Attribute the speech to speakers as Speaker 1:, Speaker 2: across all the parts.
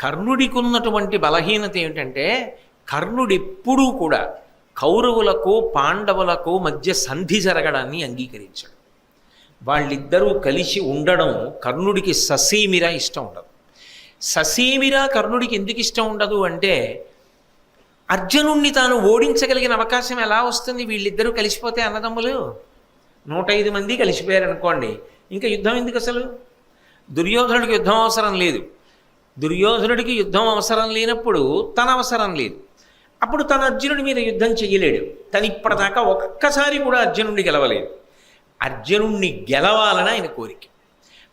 Speaker 1: కర్ణుడికి ఉన్నటువంటి బలహీనత ఏమిటంటే కర్ణుడెప్పుడూ కూడా కౌరవులకు పాండవులకు మధ్య సంధి జరగడాన్ని అంగీకరించాడు. వాళ్ళిద్దరూ కలిసి ఉండడం కర్ణుడికి ససేమిరా ఇష్టం ఉండదు. ససేమిరా కర్ణుడికి ఎందుకు ఇష్టం ఉండదు అంటే అర్జునుణ్ణి తాను ఓడించగలిగిన అవకాశం ఎలా వస్తుంది? వీళ్ళిద్దరూ కలిసిపోతే అన్నదమ్ములు 105 మంది కలిసిపోయారు అనుకోండి, ఇంకా యుద్ధం ఎందుకు అసలు? దుర్యోధనుడికి యుద్ధం అవసరం లేదు. దుర్యోధనుడికి యుద్ధం అవసరం లేనప్పుడు తన అవసరం లేదు. అప్పుడు తన అర్జునుడి మీద యుద్ధం చెయ్యలేడు. తను ఇప్పటిదాకా ఒక్కసారి కూడా అర్జునుడిని గెలవలేదు. అర్జునుణ్ణి గెలవాలని ఆయన కోరిక.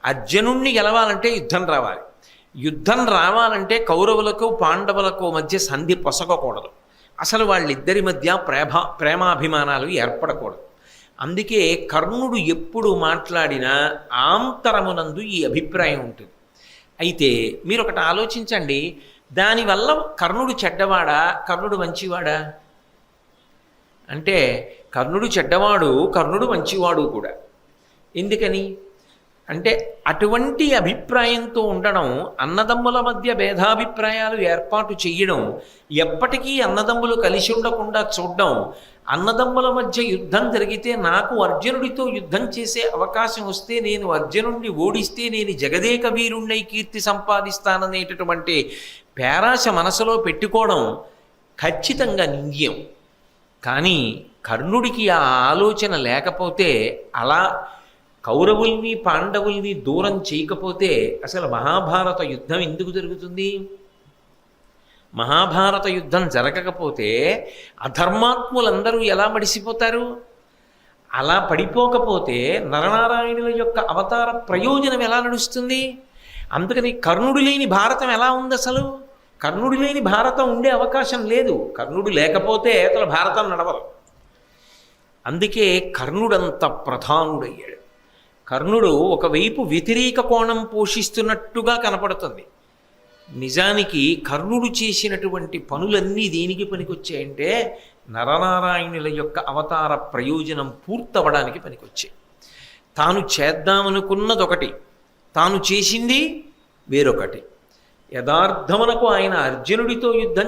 Speaker 1: అర్జునుణ్ణి గెలవాలంటే యుద్ధం రావాలి. యుద్ధం రావాలంటే కౌరవులకు పాండవులకు మధ్య సంధి పొసగకూడదు. అసలు వాళ్ళిద్దరి మధ్య ప్రేమాభిమానాలు ఏర్పడకూడదు. అందుకే కర్ణుడు ఎప్పుడు మాట్లాడినా ఆంతరమునందు ఈ అభిప్రాయం ఉంటుంది. అయితే మీరు ఒకటి ఆలోచించండి, దానివల్ల కర్ణుడు చెడ్డవాడా కర్ణుడు మంచివాడా అంటే కర్ణుడు చెడ్డవాడు, కర్ణుడు మంచివాడు కూడా. ఎందుకని అంటే అటువంటి అభిప్రాయంతో ఉండడం, అన్నదమ్ముల మధ్య భేదాభిప్రాయాలు ఏర్పాటు చేయడం, ఎప్పటికీ అన్నదమ్ములు కలిసి ఉండకుండా చూడడం, అన్నదమ్ముల మధ్య యుద్ధం జరిగితే నాకు అర్జునుడితో యుద్ధం చేసే అవకాశం వస్తే నేను అర్జునుడిని ఓడిస్తే నేను జగదేక వీరుణ్ణి కీర్తి సంపాదిస్తాననేటటువంటి పేరాశ మనసులో పెట్టుకోవడం ఖచ్చితంగా నింద్యం. కానీ కర్ణుడికి ఆ ఆలోచన లేకపోతే, అలా కౌరవుల్ని పాండవుల్ని దూరం చేయకపోతే అసలు మహాభారత యుద్ధం ఎందుకు జరుగుతుంది? మహాభారత యుద్ధం జరగకపోతే అధర్మాత్ములందరూ ఎలా మడిసిపోతారు? అలా పడిపోకపోతే నరనారాయణుల యొక్క అవతార ప్రయోజనం ఎలా నడుస్తుంది? అందుకని కర్ణుడు లేని భారతం ఎలా ఉంది? అసలు కర్ణుడు లేని భారతం ఉండే అవకాశం లేదు. కర్ణుడు లేకపోతే అసలు భారతం నడవదు. అందుకే కర్ణుడంత ప్రధానుడయ్యాడు. కర్ణుడు ఒకవైపు వ్యతిరేక కోణం పోషిస్తున్నట్టుగా కనపడుతుంది. నిజానికి కర్ణుడు చేసినటువంటి పనులన్నీ దేనికి పనికొచ్చాయంటే నరనారాయణుల యొక్క అవతార ప్రయోజనం పూర్తవడానికి పనికొచ్చాయి. తాను చేద్దామనుకున్నది ఒకటి, తాను చేసింది వేరొకటి. యథార్థమునకు ఆయన అర్జునుడితో యుద్ధం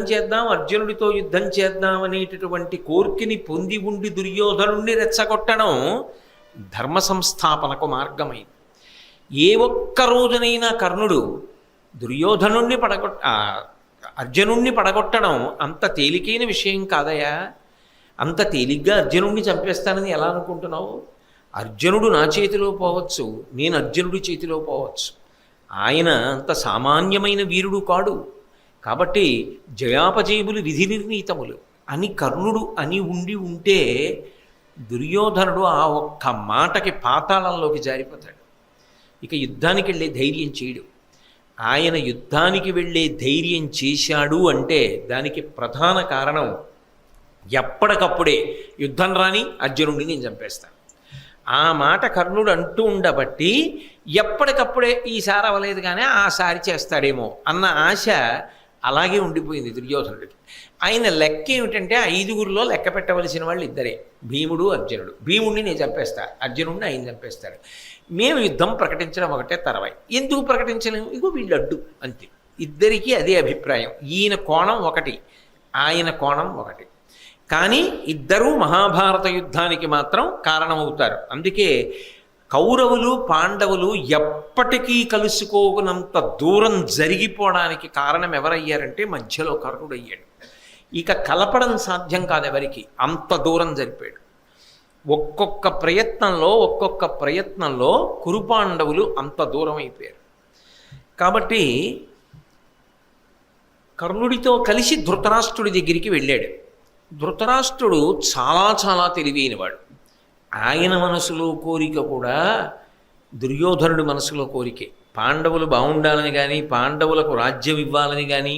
Speaker 1: చేద్దాం అనేటటువంటి కోర్కెని పొంది ఉండి దుర్యోధనుణ్ణి రెచ్చగొట్టడం ధర్మ సంస్థాపనకు మార్గమైంది. ఏ ఒక్క రోజునైనా కర్ణుడు దుర్యోధనుణ్ణి అర్జునుణ్ణి పడగొట్టడం అంత తేలికైన విషయం కాదయా. అంత తేలిగ్గా అర్జునుణ్ణి చంపేస్తానని ఎలా అనుకుంటున్నావు? అర్జునుడు నా చేతిలో పోవచ్చు, నేను అర్జునుడి చేతిలో పోవచ్చు. ఆయన అంత సామాన్యమైన వీరుడు కాడు. కాబట్టి జయాపజయములు విధి నిర్ణీతములు అని కర్ణుడు అని ఉంటే దుర్యోధనుడు ఆ ఒక్క మాటకి పాతాళంలోకి జారిపోతాడు. ఇక యుద్ధానికి వెళ్ళే ధైర్యం చేయడు. ఆయన యుద్ధానికి వెళ్ళే ధైర్యం చేశాడు అంటే దానికి ప్రధాన కారణం ఎప్పటికప్పుడే యుద్ధం రాని అర్జునుడిని నేను చంపేస్తాను ఆ మాట కర్ణుడు అంటూ ఉండబట్టి ఎప్పటికప్పుడే ఈసారి అవ్వలేదు కానీ ఆసారి చేస్తాడేమో అన్న ఆశ అలాగే ఉండిపోయింది దుర్యోధనుడికి. ఆయన లెక్క ఏమిటంటే 5గురిలో లెక్క పెట్టవలసిన వాళ్ళు ఇద్దరే, భీముడు అర్జునుడు. భీముడిని నేను చంపేస్తా, అర్జునుడిని ఆయన చంపేస్తాడు. మేము యుద్ధం ప్రకటించడం ఒకటే తర్వాయి. ఎందుకు ప్రకటించలేము? ఇగో వీళ్ళు అడ్డు, అంతే. ఇద్దరికీ అదే అభిప్రాయం. ఈయన కోణం ఒకటి, ఆయన కోణం ఒకటి. కానీ ఇద్దరూ మహాభారత యుద్ధానికి మాత్రం కారణమవుతారు. అందుకే కౌరవులు పాండవులు ఎప్పటికీ కలుసుకోనంత దూరం జరిగిపోవడానికి కారణం ఎవరయ్యారంటే మధ్యలో కర్ణుడు అయ్యాడు. ఇక కలపడం సాధ్యం కాదు ఎవరికి, అంత దూరం జరిపాడు. ఒక్కొక్క ప్రయత్నంలో కురుపాండవులు అంత దూరం అయిపోయారు. కాబట్టి కర్ణుడితో కలిసి ధృతరాష్ట్రుడి దగ్గరికి వెళ్ళాడు. ధృతరాష్ట్రుడు చాలా చాలా తెలివైనవాడు. ఆయన మనసులో కోరిక కూడా దుర్యోధనుడి మనసులో కోరికే. పాండవులు బాగుండాలని కానీ పాండవులకు రాజ్యం ఇవ్వాలని కానీ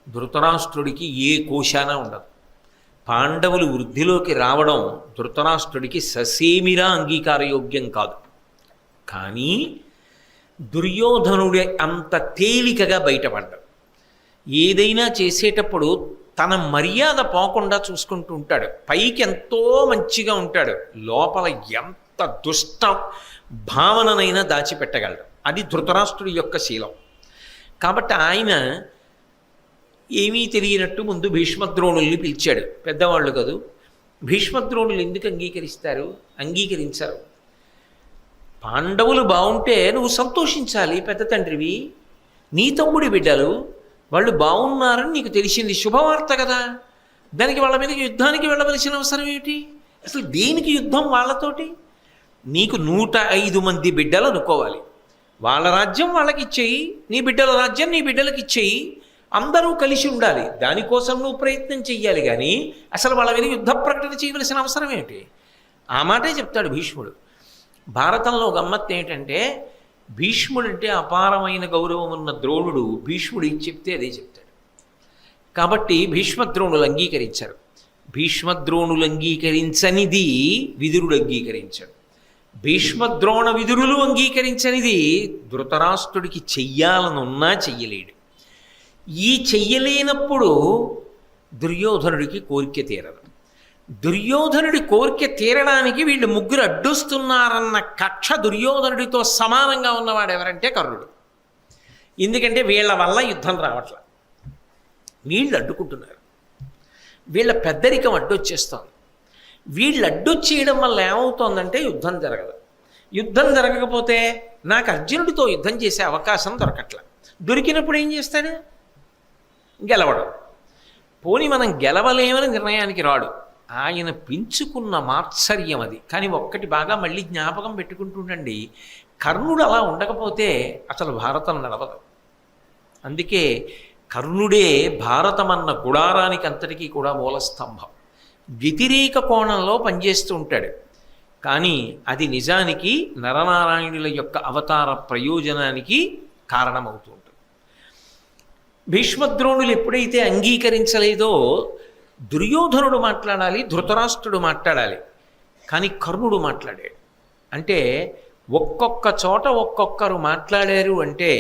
Speaker 1: ధృతరాష్ట్రుడికి ఏ కోశాన ఉండదు. పాండవులు వృద్ధిలోకి రావడం ధృతరాష్ట్రుడికి ససేమిరా అంగీకారయోగ్యం కాదు. కానీ దుర్యోధనుడే అంత తేలికగా బయటపడ్డాడు. ఏదైనా చేసేటప్పుడు తన మర్యాద పోకుండా చూసుకుంటూ ఉంటాడు. పైకి ఎంతో మంచిగా ఉంటాడు, లోపల ఎంత దుష్ట భావననైనా దాచిపెట్టగలడు. అది ధృతరాష్ట్రుడి యొక్క శీలం. కాబట్టి ఆయన ఏమీ తెలియనట్టు ముందు భీష్మద్రోణుల్ని పిలిచాడు. పెద్దవాళ్ళు కదూ. భీష్మద్రోణులు ఎందుకు అంగీకరిస్తారు? అంగీకరించరు. పాండవులు బాగుంటే నువ్వు సంతోషించాలి, పెద్ద తండ్రివి. నీ తమ్ముడి బిడ్డలు వాళ్ళు బాగున్నారని నీకు తెలిసింది, శుభవార్త కదా. దానికి వాళ్ళ మీద యుద్ధానికి వెళ్ళవలసిన అవసరం ఏమిటి? అసలు దేనికి యుద్ధం వాళ్ళతోటి? నీకు 105 మంది బిడ్డలు అనుకోవాలి. వాళ్ళ రాజ్యం వాళ్ళకి ఇచ్చేయి, నీ బిడ్డల రాజ్యం నీ బిడ్డలకి ఇచ్చేయి. అందరూ కలిసి ఉండాలి. దానికోసం నువ్వు ప్రయత్నం చెయ్యాలి. కానీ అసలు వాళ్ళ మీద యుద్ధ ప్రకటన చేయవలసిన అవసరం ఏమిటి? ఆ మాటే చెప్తాడు భీష్ముడు. భారతంలో గమ్మత్తు ఏంటంటే, భీష్ముడు అంటే అపారమైన గౌరవం ఉన్న ద్రోణుడు భీష్ముడు ఏం చెప్తే అదే చెప్తాడు. కాబట్టి భీష్మద్రోణులు అంగీకరించారు. భీష్మద్రోణులు అంగీకరించనిది విదురుడు అంగీకరించాడు. భీష్మద్రోణ విదురులు అంగీకరించనిది ధృతరాష్ట్రుడికి చెయ్యాలనున్నా చెయ్యలేడు. ఈ చెయ్యలేనప్పుడు దుర్యోధనుడికి కోరిక తీరదు. దుర్యోధనుడి కోరిక తీరడానికి వీళ్ళు ముగ్గురు అడ్డొస్తున్నారన్న కక్ష దుర్యోధనుడితో సమానంగా ఉన్నవాడు ఎవరంటే కర్ణుడు. ఎందుకంటే వీళ్ళ వల్ల యుద్ధం రావట్ల, వీళ్ళు అడ్డుకుంటున్నారు. వీళ్ళ పెద్దరికం అడ్డొచ్చేస్తోంది. వీళ్ళు అడ్డొచ్చేయడం వల్ల ఏమవుతోందంటే యుద్ధం జరగదు. యుద్ధం జరగకపోతే నాకు అర్జునుడితో యుద్ధం చేసే అవకాశం దొరకట్ల. దొరికినప్పుడు ఏం చేస్తాడు? గెలవడం. పోని మనం గెలవలేమని నిర్ణయానికి రాడు. ఆయన పెంచుకున్న మాత్సర్యం అది. కానీ ఒక్కటి బాగా మళ్ళీ జ్ఞాపకం పెట్టుకుంటుండండి, కర్ణుడు అలా ఉండకపోతే అసలు భారతం నడవదు. అందుకే కర్ణుడే భారతమన్న గుడారానికి అంతటికీ కూడా మూలస్తంభం. వ్యతిరేక కోణంలో పనిచేస్తూ ఉంటాడు, కానీ అది నిజానికి నరనారాయణుల యొక్క అవతార ప్రయోజనానికి కారణమవుతూ ఉంటుంది. భీష్మద్రోణులు ఎప్పుడైతే అంగీకరించలేదో దుర్యోధనుడు మాట్లాడాలి, ధృతరాష్ట్రుడు మాట్లాడాలి, కానీ కర్ణుడు మాట్లాడాడు. అంటే ఒక్కొక్క చోట ఒక్కొక్కరు మాట్లాడారు అంటే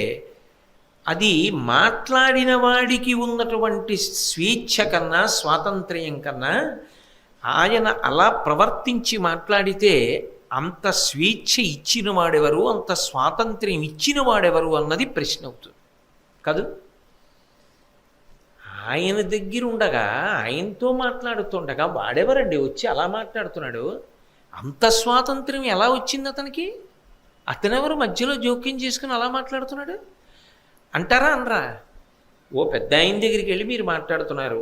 Speaker 1: అది మాట్లాడిన వాడికి ఉన్నటువంటి స్వేచ్ఛ కన్నా, స్వాతంత్ర్యం కన్నా ఆయన అలా ప్రవర్తించి మాట్లాడితే అంత స్వేచ్ఛ ఇచ్చిన వాడెవరు, అంత స్వాతంత్ర్యం ఇచ్చిన వాడెవరు అన్నది ప్రశ్న అవుతుంది కాదు. ఆయన దగ్గర ఉండగా, ఆయనతో మాట్లాడుతుండగా వాడెవరండి వచ్చి అలా మాట్లాడుతున్నాడు? అంత స్వాతంత్ర్యం ఎలా వచ్చింది అతనికి? అతనెవరు మధ్యలో జోక్యం చేసుకుని అలా మాట్లాడుతున్నాడు అంటారా? అనరా? ఓ పెద్ద ఆయన దగ్గరికి వెళ్ళి మీరు మాట్లాడుతున్నారు,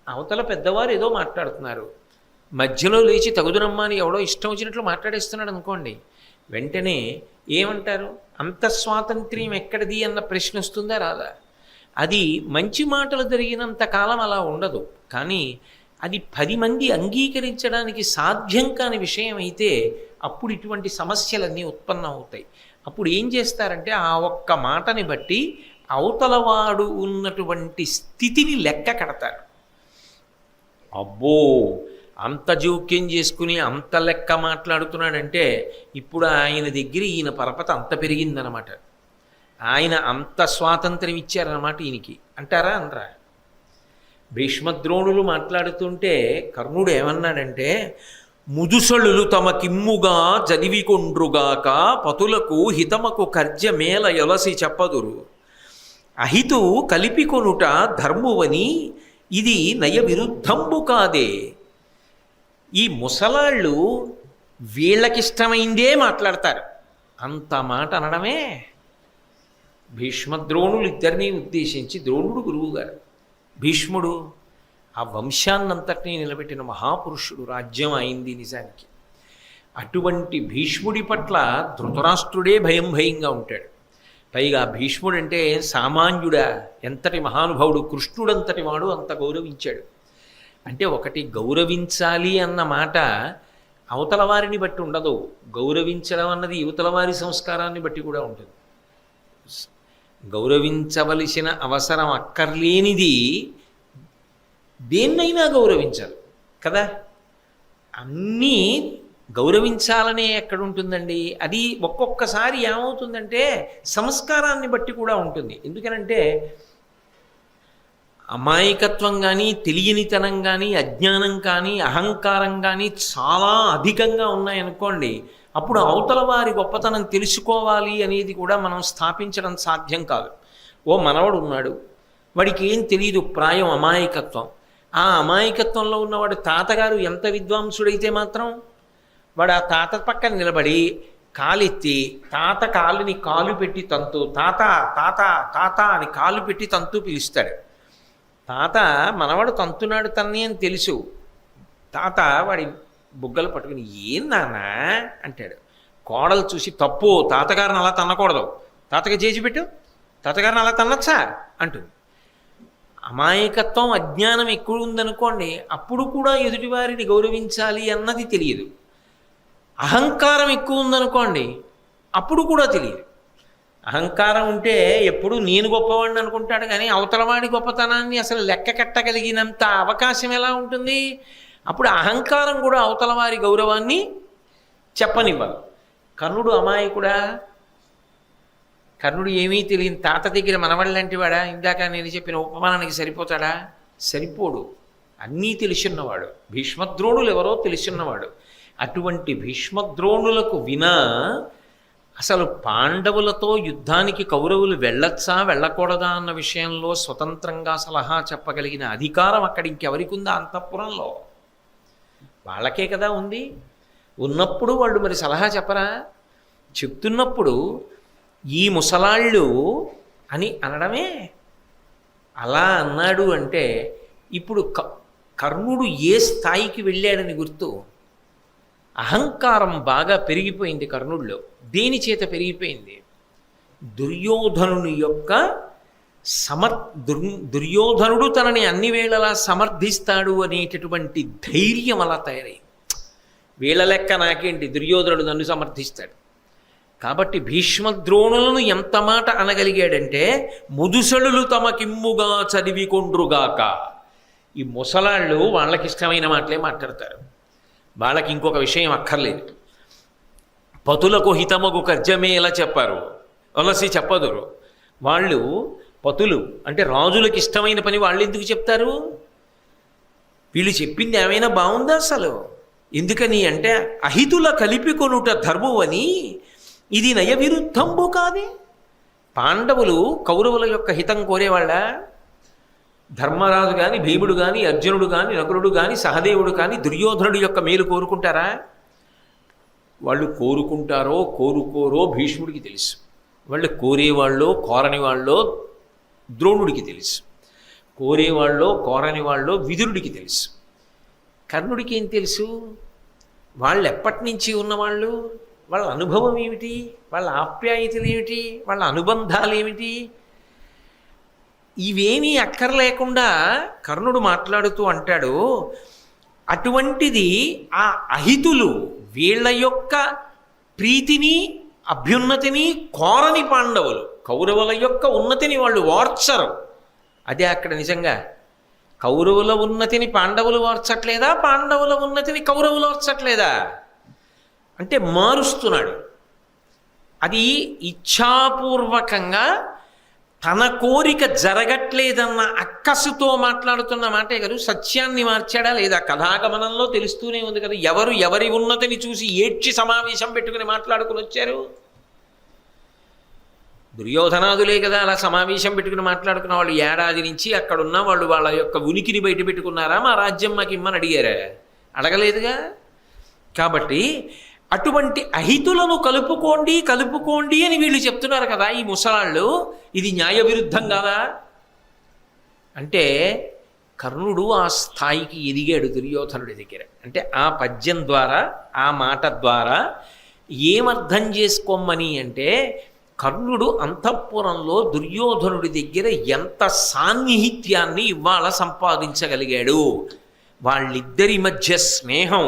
Speaker 1: అవతల పెద్దవారు ఏదో మాట్లాడుతున్నారు, మధ్యలో లేచి తగుదునమ్మా అని ఎవడో ఇష్టం వచ్చినట్లు మాట్లాడేస్తున్నాడు అనుకోండి, వెంటనే ఏమంటారు? అంత స్వాతంత్ర్యం ఎక్కడిది అన్న ప్రశ్న వస్తుందా రాదా? అది మంచి మాటలు జరిగినంత కాలం అలా ఉండదు, కానీ అది 10 మంది అంగీకరించడానికి సాధ్యం కాని విషయం అయితే అప్పుడు ఇటువంటి సమస్యలన్నీ ఉత్పన్నం అవుతాయి. అప్పుడు ఏం చేస్తారంటే ఆ ఒక్క మాటని బట్టి అవతలవాడు ఉన్నటువంటి స్థితిని లెక్క కడతారు. అబ్బో అంత జోక్యం చేసుకుని అంత లెక్క మాట్లాడుతున్నాడంటే ఇప్పుడు ఆయన దగ్గర ఈయన పరపతి అంత పెరిగిందనమాట, ఆయన అంత స్వాతంత్ర్యం ఇచ్చారన్నమాట ఈయనకి అంటారా? అనరా? భీష్మద్రోణులు మాట్లాడుతుంటే కర్ణుడు ఏమన్నాడంటే, ముదుసళులు తమకిమ్ముగా జనివికొండ్రుగాక పతులకు హితమకు కర్జమేల యొలసి చెప్పదురు, అహితు కలిపికొనుట ధర్మువని ఇది నయ విరుద్ధంబు కాదే. ఈ ముసలాళ్ళు వీళ్ళకిష్టమైందే మాట్లాడతారు, అంత మాట అనడమే. భీష్మద్రోణులు ఇద్దరినీ ఉద్దేశించి, ద్రోణుడు గురువుగారు, భీష్ముడు ఆ వంశాన్నంతటినీ నిలబెట్టిన మహాపురుషుడు, రాజ్యం అయింది నిజానికి. అటువంటి భీష్ముడి పట్ల ధృతరాష్ట్రుడే భయంగా ఉంటాడు. పైగా భీష్ముడు అంటే సామాన్యుడా, ఎంతటి మహానుభావుడు, కృష్ణుడంతటి వాడు అంత గౌరవించాడు. అంటే ఒకటి గౌరవించాలి అన్న మాట అవతల వారిని బట్టి ఉండదు, గౌరవించడం అన్నది యువతల వారి సంస్కారాన్ని బట్టి కూడా ఉంటుంది. గౌరవించవలసిన అవసరం అక్కర్లేనిది దేన్నైనా గౌరవించాలి కదా. అన్నీ గౌరవించాలనే ఎక్కడుంటుందండి? అది ఒక్కొక్కసారి ఏమవుతుందంటే సంస్కారాన్ని బట్టి కూడా ఉంటుంది. ఎందుకనంటే అమాయకత్వం కానీ, తెలియనితనం కానీ, అజ్ఞానం కానీ, అహంకారం కానీ చాలా అధికంగా ఉన్నాయనుకోండి, అప్పుడు అవతల వారి గొప్పతనం తెలుసుకోవాలి అనేది కూడా మనం స్థాపించడం సాధ్యం కాదు. ఓ మనవడు ఉన్నాడు, వాడికి ఏం తెలియదు, ప్రాయం అమాయకత్వం. ఆ అమాయకత్వంలో ఉన్నవాడు తాతగారు ఎంత విద్వాంసుడైతే మాత్రం వాడు ఆ తాత పక్కన నిలబడి కాలెత్తి తాత కాలుని కాలు పెట్టి తంతు, తాత తాత తాత అని కాలు పెట్టి తంతు పిలుస్తాడు. తాత మనవాడు తంతున్నాడు తన్ని అని తెలుసు. తాత వాడి బుగ్గలు పట్టుకుని ఏం నాన్న అంటాడు. కోడలు చూసి తప్పు, తాతగారిని అలా తన్నకూడదు, తాతగా చేసి పెట్టు, తాతగారిని అలా తన్నచ్చా అంటుంది. అమాయకత్వం అజ్ఞానం ఎక్కువ ఉందనుకోండి, అప్పుడు కూడా ఎదుటివారిని గౌరవించాలి అన్నది తెలియదు. అహంకారం ఎక్కువ ఉందనుకోండి, అప్పుడు కూడా తెలియదు. అహంకారం ఉంటే ఎప్పుడు నేను గొప్పవాడిని అనుకుంటాడు, కానీ అవతలవాడి గొప్పతనాన్ని అసలు లెక్క కట్టగలిగినంత అవకాశం ఎలా ఉంటుంది? అప్పుడు అహంకారం కూడా అవతలవారి గౌరవాన్ని చెప్పనివ్వదు. కర్ణుడు అమాయకుడా? కర్ణుడు ఏమీ తెలియని తాత దగ్గర మనవళ్ళంటి వాడా? ఇందాక నేను చెప్పిన ఉపమానానికి సరిపోతాడా? సరిపోడు. అన్నీ తెలిసిన్నవాడు. భీష్మద్రోణులు ఎవరో తెలిసిన్నవాడు. అటువంటి భీష్మద్రోణులకు వినా అసలు పాండవులతో యుద్ధానికి కౌరవులు వెళ్ళొచ్చా వెళ్ళకూడదా అన్న విషయంలో స్వతంత్రంగా సలహా చెప్పగలిగిన అధికారం అక్కడ ఇంకెవరికి ఉందా? అంతఃపురంలో వాళ్ళకే కదా ఉంది. ఉన్నప్పుడు వాళ్ళు మరి సలహా చెప్పరా? చెప్తున్నప్పుడు ఈ ముసలాళ్ళు అని అనడమే. అలా అన్నాడు అంటే ఇప్పుడు కర్ణుడు ఏ స్థాయికి వెళ్ళాడని గుర్తు. అహంకారం బాగా పెరిగిపోయింది కర్ణుడిలో. దేని చేత పెరిగిపోయింది? దుర్యోధనుని యొక్క దుర్యోధనుడు తనని అన్ని వేళలా సమర్థిస్తాడు అనేటటువంటి ధైర్యం అలా తయారైంది. వీళ్ళ లెక్క నాకేంటి, దుర్యోధనుడు నన్ను సమర్థిస్తాడు. కాబట్టి భీష్మద్రోణులను ఎంత మాట అనగలిగాడంటే, ముదుసలులు తమకిమ్ముగా చదివికొండ్రుగాక. ఈ ముసలాళ్ళు వాళ్ళకిష్టమైన మాటలే మాట్లాడతారు. వాళ్ళకి ఇంకొక విషయం అక్కర్లేదు. పతులకు హితమగు కర్జమేలా చెప్పారు, వలసి చెప్పదురు. వాళ్ళు పతులు అంటే రాజులకు ఇష్టమైన పని వాళ్ళు ఎందుకు చెప్తారు? వీళ్ళు చెప్పింది ఏమైనా బాగుందా అసలు? ఎందుకని అంటే అహితుల కలిపికొనుట ధర్మమని, ఇది నయ విరుద్ధంబు కాదే. పాండవులు కౌరవుల యొక్క హితం కోరేవాళ్ళ? ధర్మరాజు కానీ, భీముడు కానీ, అర్జునుడు కానీ, నకులుడు కానీ, సహదేవుడు కానీ దుర్యోధనుడు యొక్క మేలు కోరుకుంటారా? వాళ్ళు కోరుకుంటారో కోరుకోరో భీష్ముడికి తెలుసు. వాళ్ళు కోరేవాళ్ళో కోరని వాళ్ళో ద్రోణుడికి తెలుసు. కోరేవాళ్ళో కోరని వాళ్ళో విదురుడికి తెలుసు. కర్ణుడికి ఏం తెలుసు? వాళ్ళు ఎప్పటి నుంచి ఉన్నవాళ్ళు, వాళ్ళ అనుభవం ఏమిటి, వాళ్ళ ఆప్యాయతలు ఏమిటి, వాళ్ళ అనుబంధాలు ఏమిటి, ఇవేమీ అక్కర్లేకుండా కర్ణుడు మాట్లాడుతూ అంటాడు, అటువంటిది ఆ అహితులు వీళ్ళ యొక్క ప్రీతిని అభ్యున్నతిని కోరని పాండవులు కౌరవుల యొక్క ఉన్నతిని వాళ్ళు ఓర్చరు. అదే అక్కడ నిజంగా కౌరవుల ఉన్నతిని పాండవులు ఓర్చట్లేదా, పాండవుల ఉన్నతిని కౌరవులు ఓర్చట్లేదా అంటే మారుస్తున్నాడు. అది ఇచ్ఛాపూర్వకంగా తన కోరిక జరగట్లేదన్న అక్కసుతో మాట్లాడుతున్న మాటే కదా. సత్యాన్ని మార్చాడా లేదా? కథాగమనంలో తెలుస్తూనే ఉంది కదా. ఎవరి ఉన్నతిని చూసి ఏడ్చి సమావేశం పెట్టుకుని మాట్లాడుకుని వచ్చారు? దుర్యోధనాదులే కదా అలా సమావేశం పెట్టుకుని మాట్లాడుకున్న వాళ్ళు. ఏడాది నుంచి అక్కడున్న వాళ్ళు వాళ్ళ యొక్క ఉనికిని బయట పెట్టుకున్నారా? మా రాజ్యం మాకు ఇమ్మని అడిగారా? అడగలేదుగా. కాబట్టి అటువంటి అహితులను కలుపుకోండి అని వీళ్ళు చెప్తున్నారు కదా ఈ ముసలాళ్ళు. ఇది న్యాయ విరుద్ధం కాదా అంటే కర్ణుడు ఆ స్థాయికి ఎదిగాడు దుర్యోధనుడి దగ్గర. అంటే ఆ పద్యం ద్వారా ఆ మాట ద్వారా ఏమర్థం చేసుకోమని అంటే కర్ణుడు అంతఃపురంలో దుర్యోధనుడి దగ్గర ఎంత సాన్నిహిత్యాన్ని ఇవాళ సంపాదించగలిగాడు. వాళ్ళిద్దరి మధ్య స్నేహం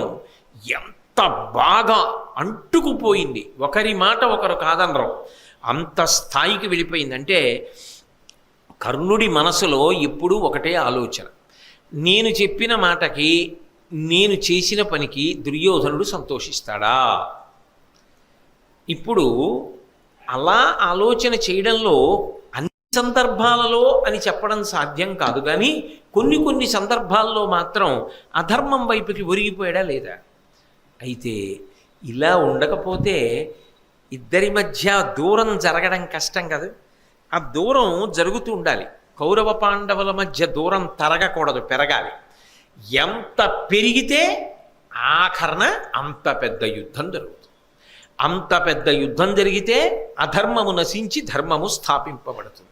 Speaker 1: ఎంత బాగా అంటుకుపోయింది. ఒకరి మాట ఒకరు కాదనరు, అంత స్థాయికి వెళ్ళిపోయింది. అంటే కర్ణుడి మనసులో ఎప్పుడూ ఒకటే ఆలోచన, నేను చెప్పిన మాటకి నేను చేసిన పనికి దుర్యోధనుడు సంతోషిస్తాడా? ఇప్పుడు అలా ఆలోచన చేయడంలో అన్ని సందర్భాలలో అని చెప్పడం సాధ్యం కాదు, కానీ కొన్ని సందర్భాల్లో మాత్రం అధర్మం వైపుకి ఒరిగిపోయాడా లేదా? అయితే ఇలా ఉండకపోతే ఇద్దరి మధ్య దూరం జరగడం కష్టం కదా. ఆ దూరం జరుగుతూ ఉండాలి. కౌరవ పాండవుల మధ్య దూరం తరగకూడదు, పెరగాలి. ఎంత పెరిగితే ఆఖరణ అంత పెద్ద యుద్ధం జరుగుతుంది. అంత పెద్ద యుద్ధం జరిగితే అధర్మము నశించి ధర్మము స్థాపింపబడుతుంది.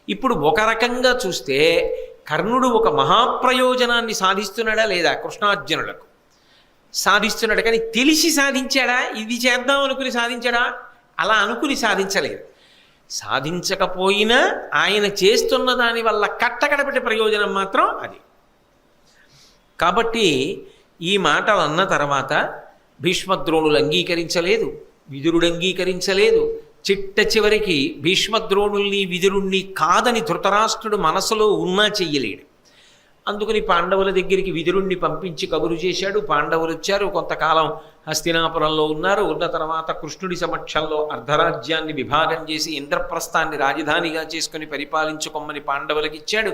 Speaker 1: ఇప్పుడు ఒక రకంగా చూస్తే కర్ణుడు ఒక మహాప్రయోజనాన్ని సాధిస్తున్నాడా లేదా? కృష్ణార్జునులకు సాధిస్తున్నాడు. కానీ తెలిసి సాధించాడా? ఇది చేద్దాం అనుకుని సాధించాడా? అలా అనుకుని సాధించలేదు. సాధించకపోయినా ఆయన చేస్తున్న దాని వల్ల కట్టకడపటి ప్రయోజనం మాత్రం అది. కాబట్టి ఈ మాటలు అన్న తర్వాత భీష్మద్రోణులు అంగీకరించలేదు, విదురుడు అంగీకరించలేదు. చిట్ట చివరికి భీష్మద్రోణుల్ని విదురుణ్ణి కాదని ధృతరాష్ట్రుడు మనసులో ఉన్నా చెయ్యలేడు. అందుకని పాండవుల దగ్గరికి విదురుణ్ణి పంపించి కబురు చేశాడు. పాండవులు వచ్చారు, కొంతకాలం హస్తినాపురంలో ఉన్నారు. ఉన్న తర్వాత కృష్ణుడి సమక్షంలో అర్ధరాజ్యాన్ని విభాగం చేసి ఇంద్రప్రస్థాన్ని రాజధానిగా చేసుకుని పరిపాలించుకోమని పాండవులకు ఇచ్చాడు.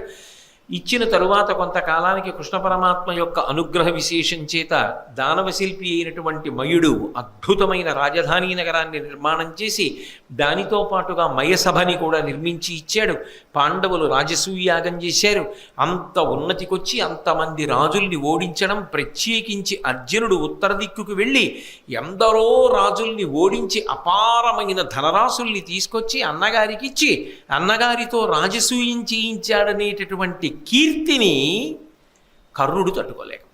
Speaker 1: ఇచ్చిన తరువాత కొంతకాలానికి కృష్ణ పరమాత్మ యొక్క అనుగ్రహ విశేషం చేత దానవశిల్పి అయినటువంటి మయుడు అద్భుతమైన రాజధాని నగరాన్ని నిర్మాణం చేసి దానితో పాటుగా మయసభని కూడా నిర్మించి ఇచ్చాడు. పాండవులు రాజసూయాగం చేశారు. అంత ఉన్నతికొచ్చి అంతమంది రాజుల్ని ఓడించడం, ప్రత్యేకించి అర్జునుడు ఉత్తర దిక్కుకు వెళ్ళి ఎందరో రాజుల్ని ఓడించి అపారమైన ధనరాశుల్ని తీసుకొచ్చి అన్నగారికి ఇచ్చి అన్నగారితో రాజసూయం చేయించాడనేటటువంటి కీర్తిని కర్ణుడు తట్టుకోలేక